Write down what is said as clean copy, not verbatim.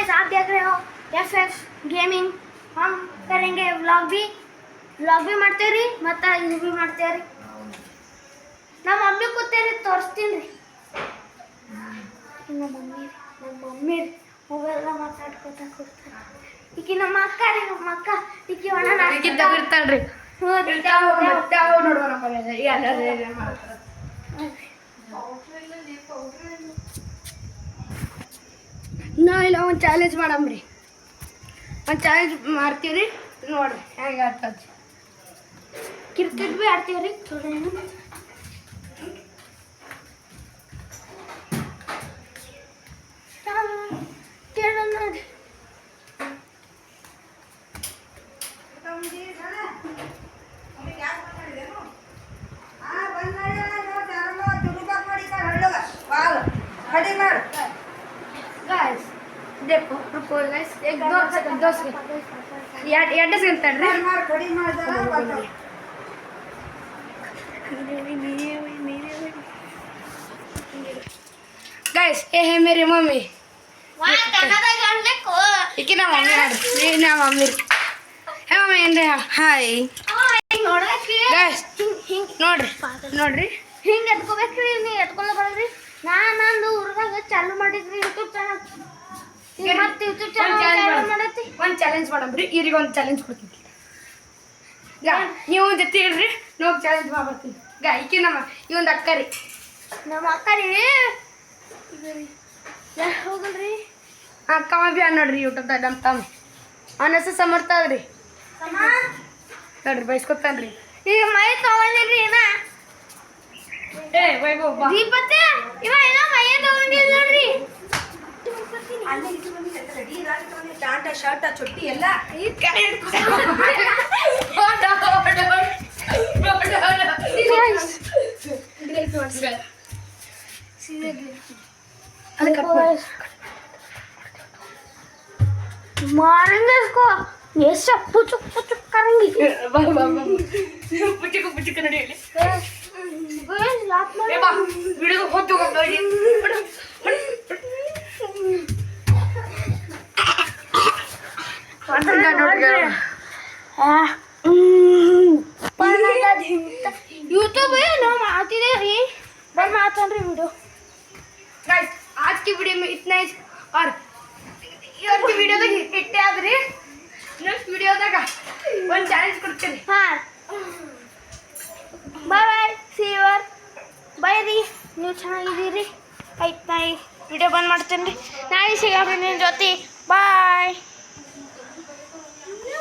guys आप देख रहे हो FF गेमिंग हम करेंगे व्लॉग भी ಮಾಡ್ತೇವೆ ರೀ ಮತ್ತೆ ಇದು भी ಮಾಡ್ತೇವೆ ರೀ ನಮ್ಮ ಮಮ್ಮಿ ಕೂತೇರಿ ತೋರಿಸ್ತೀನಿ ರೀ ನಮ್ಮ ಮಮ್ಮಿ ಮೊಬೈಲ್ ಮಾತಾಡ್ಕೊತಾ ಕೂರ್ತಾರೆ ಈಗ ನಮ್ಮ ಅಕ್ಕ ರೀ ನಮ್ಮ ಅಕ್ಕ ಈಗ ಒಣ ನಾಕಿ ತಗಿರ್ತಾಳ್ರಿ ನಾ ಇಲ್ಲ ಒಂದು ಚಾಲೆಂಜ್ ಮಾಡಮ್ರಿ ಒಂದು ಚಾಲೆಂಜ್ ಮಾಡ್ತೀವಿ ರೀ ನೋಡ್ರಿ ಹೆಂಗೆ ಆಡ್ತದೆ ಕ್ರಿಕೆಟ್ ಭೀ ಆಡ್ತೀವಿ ರೀ ಕೇಳೋಣ ನೋಡಿ गाइस देखो रुको गाइस एक दो सेकंड ಎರಡು सेकंड ತಡ್ರಿ खड़ी मार जरा बताओ गाइस ये है मेरी मम्मी वाह कनादा जान देखो इकी ना मम्मी ये ना मम्मी है मम्मी ಎಂದ್ರೆ ಹಾಯ್ ನೋಡಕ್ಕೆ गाइस ನೋಡ್ರಿ ಹಿಂಗೆ ಎತ್ಕೋಬೇಕ್ರಿ ನೀವು ಎತ್ಕೊಳ್ಳ ಬರಲ್ರಿ ನಾನಂದು ಊರದಾಗ ಚಾಲು ಮಾಡಿದ್ರಿ ಯೂಟ್ಯೂಬ್ ಚಾನಲ್ ಮತ್ತೆ ಯೂಟ್ಯೂಬ್ ಚಾನಲ್ ಮಾಡತ್ತಿ ಒಂದು ಚಾಲೆಂಜ್ ಮಾಡಮ್ರಿ ಇವ್ರಿಗೆ ಒಂದು ಚಾಲೆಂಜ್ ಕೊಡ್ತೀನಿ ನೀವು ಜೊತೆ ಹೇಳ್ರಿ ನಾವು ಚಾಲೆಂಜ್ ಮಾಡ್ಬರ್ತೀನಿ ಈಕಿ ನಮ್ಮ ಈ ಒಂದು ಅಕ್ಕ ರೀ ನಮ್ಮ ಅಕ್ಕ ರೀ ಹೋಗಲ್ರಿ ಅಕ್ಕ ಭೀ ನೋಡ್ರಿ ಯೂಟ್ಯೂಬ್ದಾಗ ನಮ್ಮ ತಮ್ಮ ಅವನ ಹೆಸರು ಸಮರ್ಥ ಅದ್ರಿ ನೋಡ್ರಿ ಬಯಸ್ಕೊತಾನ್ರಿ ಈಗ ಮೈ ತಗೊಂಡಿಲ್ರಿ ಏನ ಏ ವೈಭವ್ ಬಾ ದೀಪತ್ತೆ ಇವ ಏನೋ ಮೈ ತಗೊಂಡಿಲ್ಲ ನೋಡ್ರಿ ಟಾಟಾ ಶರ್ಟ್ ಚುಟ್ಟಿ ಎಲ್ಲ ಈ ಕಡೆ मारेंगे इसको ये सब पुचुक करेंगे पुचुक नडी गाइस लात मार ए बा वीडियो को फोटो कर दो यूट्यूब है ना आती रही बन मारता रही वीडियो गाइस आज की वीडियो में इतना ही और ಇವತ್ತು ವಿಡಿಯೋದಾಗ ಇಟ್ಟೆ ಆದ್ರಿ ನೆಕ್ಸ್ಟ್ ವಿಡಿಯೋದಾಗ ಒಂದು ಚಾಲೆಂಜ್ ಕೊಡ್ತೀನಿ ಹಾಂ ಬಾಯ್ ಸಿ ಯು ಬಾಯ್ ರೀ ನೀವು ಚೆನ್ನಾಗಿದ್ದೀರಿ ಆಯ್ತು ನಾ ಈ ವಿಡಿಯೋ ಬಂದ್ ಮಾಡ್ತೀನಿ ರೀ ನಾಳೆ ಸಿಗೋಣ ನಿಮ್ಮ ಜೊತೆ